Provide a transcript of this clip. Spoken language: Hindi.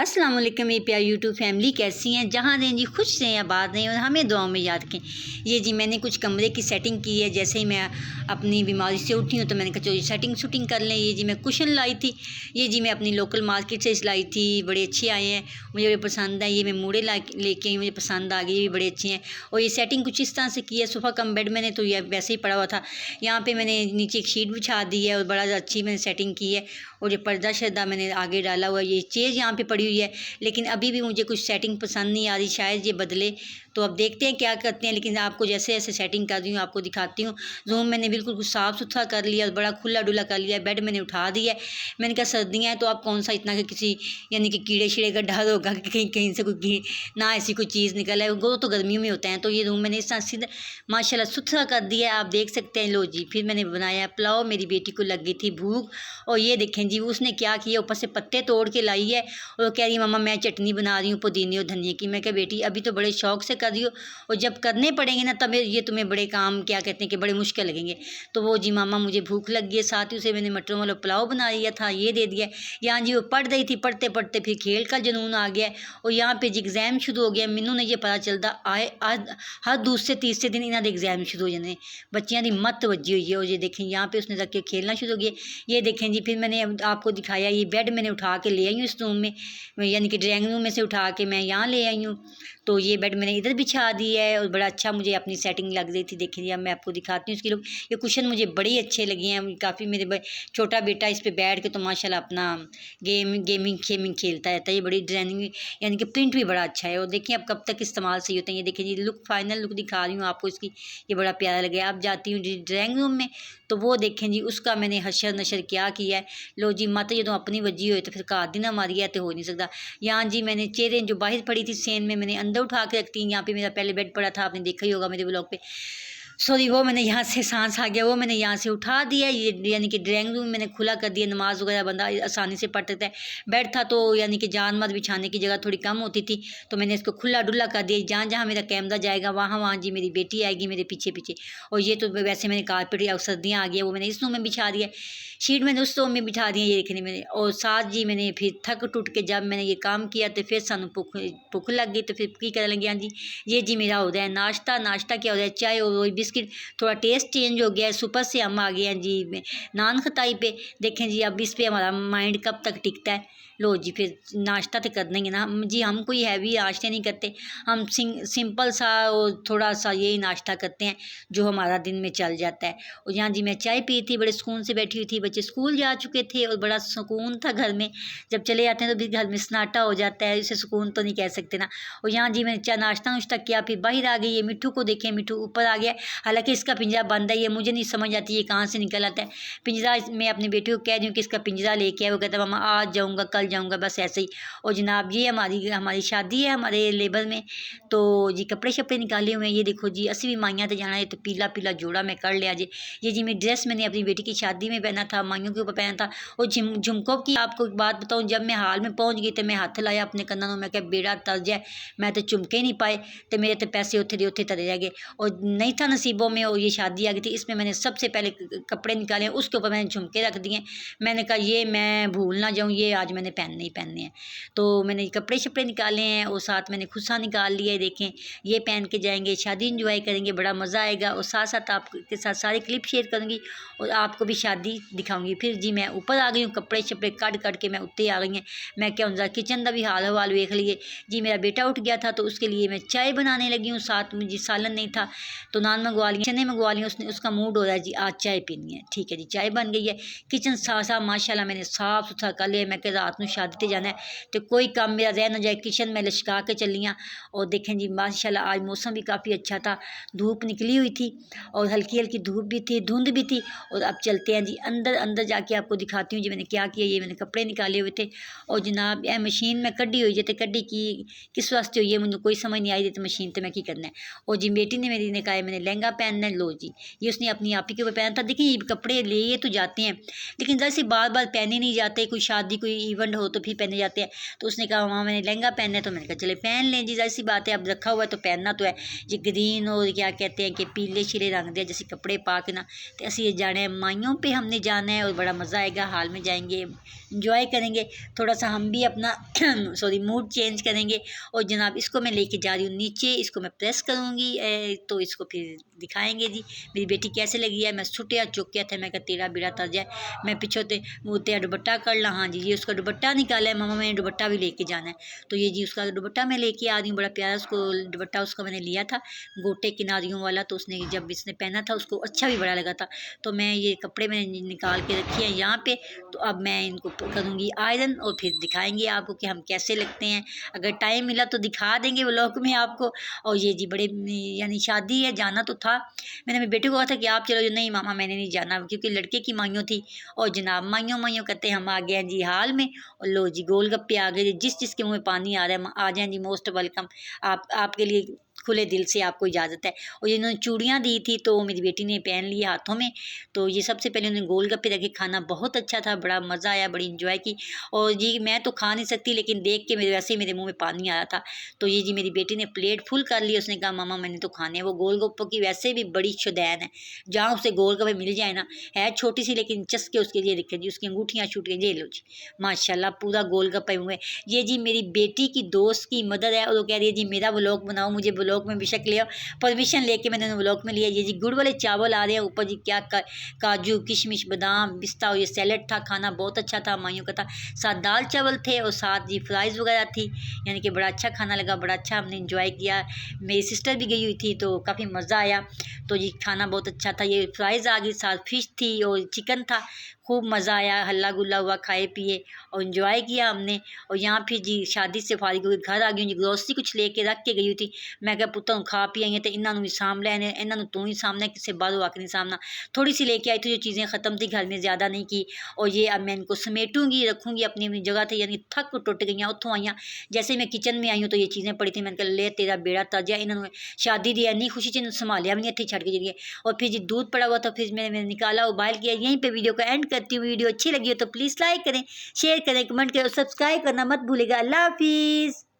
अस्सलाम वालेकुम मेरी प्यारी यूट्यूब फैमिली, कैसी हैं? जहाँ रहें जी, खुश रहें, आबाद रहें और हमें दुआओं में याद रखें। ये जी मैंने कुछ कमरे की सेटिंग की है। जैसे ही मैं अपनी बीमारी से उठी हूँ तो मैंने कहा चलो ये सेटिंग शूटिंग कर लें। ये जी मैं कुशन लाई थी, ये जी मैं अपनी लोकल मार्केट से लाई थी। बड़े अच्छे आए हैं, मुझे बड़े पसंद है। ये मैं मूड़े ला लेके आई, मुझे पसंद आ गई, ये भी बड़े अच्छे हैं। और ये सेटिंग कुछ इस तरह से की है, सोफ़ा कम बेड मैंने तो ये वैसे ही पड़ा हुआ था। यहाँ पर मैंने नीचे एक शीट बिछा दी है और बड़ा अच्छी मैंने सेटिंग की है। और ये पर्दा शर्दा मैंने आगे डाला हुआ है। ये चेयर यहाँ पे पड़ी हुई है, लेकिन अभी भी मुझे कुछ सेटिंग पसंद नहीं आ रही, शायद ये बदले। तो अब देखते हैं क्या करते हैं। लेकिन आपको जैसे जैसे सेटिंग कर रही हूँ आपको दिखाती हूँ। रूम मैंने बिल्कुल कुछ साफ़ सुथरा कर लिया और बड़ा खुला डुला कर लिया। बेड मैंने उठा दिया है। मैंने कहा सर्दियाँ हैं तो आप कौन सा इतना कि किसी यानी कि कीड़े शीड़े का डर होगा कि कहीं कहीं से कोई ना ऐसी कोई चीज़ निकल आए, वो तो गर्मियों में होते हैं। तो ये रूम मैंने इस तरह सीधा माशाल्लाह सुथरा कर दिया है, आप देख सकते हैं। लो जी, फिर मैंने बनाया पुलाव। मेरी बेटी को लग गई थी भूख, और ये देखें जी उसने क्या किया, ऊपर से पत्ते तोड़ के लाई है और कह रही मम्मा मैं चटनी बना रही हूँ पुदीने और धनिया की। मैं कहा बेटी अभी तो बड़े शौक से कर रही हो, और जब करने पड़ेंगे ना तब ये तुम्हें बड़े काम क्या कहते हैं कि बड़े मुश्किल लगेंगे। तो वो जी मामा मुझे भूख लग गई है, साथ ही उसे मैंने मटरों वाला पुलाव बना लिया था, ये दे दिया। यहाँ जी वो पढ़ रही थी, पढ़ते पढ़ते फिर खेल का जुनून आ गया। और यहाँ पे जी एग्ज़ाम शुरू हो गया। मैनू ने ये पता चलता आए आज हर दूसरे तीसरे दिन इन्होंने एग्ज़ाम शुरू हो जाने, बच्चियां दी मत वजी हुई है। और ये देखें यहाँ पे उसने रख के खेलना शुरू हो गया। ये देखें जी, फिर मैंने आपको दिखाया ये बेड मैंने उठा के ले आई हूँ इस रूम में, यानी कि ड्राइंग रूम में से उठा के मैं यहाँ ले आई हूँ। तो ये बेड मैंने इधर बिछा दी है और बड़ा अच्छा मुझे अपनी सेटिंग लग रही थी। देखिए अब मैं आपको दिखाती हूँ इसकी लोग। ये कुशन मुझे बड़े अच्छे लगे हैं काफ़ी। मेरे छोटा बेटा इस पर बैठ के तो माशाल्लाह अपना गेमिंग खेलता रहता है। ये बड़ी डिज़ाइनिंग यानी कि प्रिंट भी बड़ा अच्छा है। और देखिए अब कब तक इस्तेमाल सही होते हैं। ये देखिए जी लुक, फाइनल लुक दिखा रही हूँ आपको इसकी, ये बड़ा प्यारा लगे। अब जाती हूँ जी ड्राइंग रूम में, तो वो देखें जी उसका मैंने हशर नशर क्या किया है। लो जी मत जो अपनी वजी हो तो फिर घर दी ना मारी है तो हो नहीं सकता। यहाँ जी मैंने चेयरें जो बाहर पड़ी थी सेन में मैंने अंदर उठा के रखती। यहाँ पे मेरा पहले बेड पड़ा था, आपने देखा ही होगा मेरे ब्लॉग पे। सॉरी, वो मैंने यहाँ से सांस आ गया, वो मैंने यहाँ से उठा दिया। ये यानी कि ड्राइंग रूम मैंने खुला कर दिया, नमाज वगैरह बंदा आसानी से पढ़ सकता है। बेड था तो यानी कि जान मत बिछाने की जगह थोड़ी कम होती थी, तो मैंने इसको खुला डुला कर दिया। जहाँ जहाँ मेरा कैमरा जाएगा वहाँ वहाँ जी मेरी बेटी आएगी मेरे पीछे पीछे। और ये तो वैसे मैंने कारपेट या सर्दियाँ आ गई वो मैंने इस रूम में बिछा दिया, शीट मैंने उस रूम में बिठा दिया। ये देखने मैंने। और साथ जी मैंने फिर थक टूट के जब मैंने ये काम किया तो फिर सानू भुख लग गई, तो फिर की कर लगी। हाँ जी ये जी मेरा हो रहा है नाश्ता। नाश्ता क्या हो रहा है, चाय और बिस्किट। थोड़ा टेस्ट चेंज हो गया है, सुपर से हम आ गए हैं जी नान खताई पे। देखें जी अब इस पर हमारा माइंड कब तक टिकता है। लो जी फिर नाश्ता तो करना ही है ना जी, हम कोई हैवी नाश्ते नहीं करते। हम सिंपल सा और थोड़ा सा यही नाश्ता करते हैं जो हमारा दिन में चल जाता है। और यहाँ जी मैं चाय पी थी, बड़े सुकून से बैठी हुई थी। बच्चे स्कूल जा चुके थे और बड़ा सुकून था घर में। जब चले जाते हैं तो भी घर में सन्नाटा हो जाता है, इसे सुकून तो नहीं कह सकते ना। और यहाँ जी मैंने चाय नाश्ता नुश्ता किया, फिर बाहर आ गई। ये मिट्ठू को देखें, मिट्ठू ऊपर आ गया। हालांकि इसका पिंजरा बंद है, ये मुझे नहीं समझ आती ये कहाँ से निकल आता है पिंजरा। मैं अपनी बेटी को कह रही हूँ कि इसका पिंजरा लेके आए, वो कहता है मामा आज जाऊँगा कल जाऊँगा, बस ऐसे ही। और जनाब ये हमारी शादी है हमारे लेबर में, तो जी कपड़े शपड़े निकाले हुए हैं। ये देखो जी असी भी माइयाँ तो जाना है, तो पीला पीला जोड़ा मैं कर लिया जी। ये जी मेरी ड्रेस मैंने अपनी बेटी की शादी में पहना था, माइयों के ऊपर पहना था। और झुमकों की आपको एक बात बताऊँ, जब मैं हाल में पहुँच गई तो मैं हाथ लाया अपने कन्ना में, मैं क्या बेड़ा तर्ज है, मैं तो चुमके नहीं पाए, तो मेरे तो पैसे उत्थे दे उत्थे तरे रह गए। और नहीं था नसीबों में, और ये शादी आ गई थी। इसमें मैंने सबसे पहले कपड़े निकाले, उसके ऊपर मैंने झुमके रख दिए। मैंने कहा ये मैं भूल ना जाऊँ, ये आज मैंने पहनने ही पहनने हैं। तो मैंने कपड़े शपड़े निकाले हैं और साथ मैंने खुस्सा निकाल लिया है। देखें ये पहन के जाएंगे, शादी इंजॉय करेंगे, बड़ा मज़ा आएगा। और साथ साथ आपके साथ सारी क्लिप शेयर करूँगी और आपको भी शादी दिखाऊंगी। फिर जी मैं ऊपर आ गई हूँ, कपड़े शपड़े कट के मैं उत्ते आ गई हैं। मैं क्या हूँ किचन का भी हाल हवाल वेख लिए जी। मेरा बेटा उठ गया था तो उसके लिए मैं चाय बनाने लगी हूँ, साथ में जी सालन नहीं था तो नान मंगवा लिया, चने मंगवा लिया। उसने उसका मूड हो रहा है जी आज चाय पीनी है, ठीक है जी चाय बन गई है। किचन साफ माशाल्लाह मैंने साफ सुथरा कर लिया। मैं क्या रात में शादी ते जाना है तो कोई काम मेरा रह ना जाए, किचन में लश्का के चलियाँ। और देखें जी माशाल्लाह आज मौसम भी काफ़ी अच्छा था, धूप निकली हुई थी और हल्की हल्की धूप भी थी, धुंध भी थी। और अब चलते हैं जी अंदर। अंदर जाके आपको दिखाती हूँ जी मैंने क्या किया। ये मैंने कपड़े निकाले हुए थे और जनाब यह मशीन में कड्डी हुई है, तो कड्डी की किस वास्ते हुई है मुझे कोई समझ नहीं आई। तो मशीन तो मैं की करना है। और जी बेटी ने मेरी ने कहा मैंने लहंगा पहनना है। लो जी ये उसने अपनी आप ही के ऊपर पहना था। देखिए ये कपड़े लिए तो जाते हैं लेकिन जैसे बार बार पहने नहीं जाते, कोई शादी कोई इवेंट ठंड हो तो फिर पहने जाते हैं। तो उसने कहा मामा मैंने लहंगा पहनना है, तो मैंने कहा चले पहन लें जी, ऐसी बात है, अब रखा हुआ है तो पहनना तो है। ये ग्रीन और क्या कहते हैं कि पीले शीले रंग दे जैसे कपड़े पा के ना, तो असी ये जाना है माइयों पे, हमने जाना है और बड़ा मज़ा आएगा। हाल में जाएंगे, इंजॉय करेंगे, थोड़ा सा हम भी अपना सॉरी मूड चेंज करेंगे। और जनाब इसको मैं लेके जा रही हूँ नीचे, इसको मैं प्रेस करूँगी तो इसको फिर दिखाएंगे जी मेरी बेटी कैसे लगी है। मैं छुटिया चुक गया था, मैं कहा तेरा बेड़ा तर जाए, मैं पीछे ते वो तेरा दुपट्टा कर ला। हाँ जी, ये उसका दुपट्टा निकाला है, मामा मैंने दुपट्टा भी लेके जाना है। तो ये जी उसका दुपट्टा मैं लेके आ रही हूँ, बड़ा प्यारा उसको दुपट्टा उसका मैंने लिया था गोटे किनारियों वाला। तो उसने जब इसने पहना था उसको अच्छा भी बड़ा लगा था। तो मैं ये कपड़े मैंने निकाल के रखे हैं यहाँ पे, तो अब मैं इनको करूँगी आयरन और फिर दिखाएंगे आपको कि हम कैसे लगते हैं। अगर टाइम मिला तो दिखा देंगे व्लॉग में आपको। और ये जी बड़े यानी शादी है, जाना तो था। मैंने मेरे बेटे को कहा था कि आप चलो, नहीं मामा मैंने नहीं जाना, क्योंकि लड़के की माइयों थी। और जनाब माइयों माइयों कहते हम आ गए हैं जी हाल में। और लो जी गोलगप्पे आ गए, जिस जिसके मुँह में पानी आ रहा है आ जाए जी, मोस्ट वेलकम। आपके लिए खुले दिल से आपको इजाज़त है। और ये इन्होंने चूड़ियाँ दी थी तो मेरी बेटी ने पहन ली हाथों में। तो ये सबसे पहले उन्होंने गोलगप्पे रखे, खाना बहुत अच्छा था, बड़ा मज़ा आया, बड़ी इंजॉय की। और जी मैं तो खा नहीं सकती, लेकिन देख के मेरे वैसे ही मेरे मुंह में पानी आ रहा था। तो ये जी मेरी बेटी ने प्लेट फुल कर ली, उसने कहा मामा मैंने तो खाने हैं। वो गोलगप्पों की वैसे भी बड़ी शुदैन है, जहाँ उसे गोलगप्पे मिल जाए ना, है छोटी सी लेकिन चस्के उसके लिए दिखे जी, उसकी अंगूठियाँ छूट गई। ये लो जी माशाल्लाह पूरा गोलगप्पे हुए। ये जी मेरी बेटी की दोस्त की मदद है, और वो कह रही है जी मेरा व्लॉग बनाओ, मुझे व्लॉग में बेशक ले आओ। परमिशन लेके मैंने व्लॉग में लिया। ये जी गुड़ वाले चावल आ रहे हैं, ऊपर जी क्या काजू किशमिश बादाम पिस्ता, और ये सैलेड था, खाना बहुत अच्छा था, माइयों का था। साथ दाल चावल थे और साथ जी फ्राइज़ वगैरह थी, यानी कि बड़ा अच्छा खाना लगा, बड़ा अच्छा हमने इंजॉय किया। मेरी सिस्टर भी गई हुई थी तो काफ़ी मज़ा आया। तो जी खाना बहुत अच्छा था। ये फ्राइज़ आ गई, साथ फिश थी और चिकन था, खूब मज़ा आया, हल्ला गुल्ला हुआ, खाए पिए और इन्जॉय किया हमने। और यहाँ फिर जी शादी से फारिग होकर घर आ गई जी, ग्रोसरी कुछ लेके रख के गई हुई थी। मैं क्या पुत्तर खा पी आई तो इन्हों भी सामभ लिया, इन्हों तू ही सामना, किसी बाहरों आके नहीं सामना। थोड़ी सी लेके आई थी, जो चीज़ें ख़त्म थी घर में, ज़्यादा नहीं की। और ये अब मैं इनको समेटूँगी, रखूँगी अपनी अपनी जगह थे, यानी थक टुट गई उत्थों आईयाँ। जैसे मैं किचन में आई हूँ तो ये चीज़ें पड़ी थी, मैंने कहा ले तेरा बेड़ा ताजा। इन्होंने शादी दी इन्नी खुशी से संभालिया भी नहीं, इतनी छड़ के जरिए। और फिर जी दूध पड़ा हुआ था, फिर मैंने निकाला उबाल किया। यहीं पर वीडियो को एंड करती हूँ। वीडियो अच्छी लगी हो तो प्लीज़ लाइक करें, शेयर करें, कमेंट करें और सब्सक्राइब करना मत भूलिएगा। अल्लाह हाफिज़।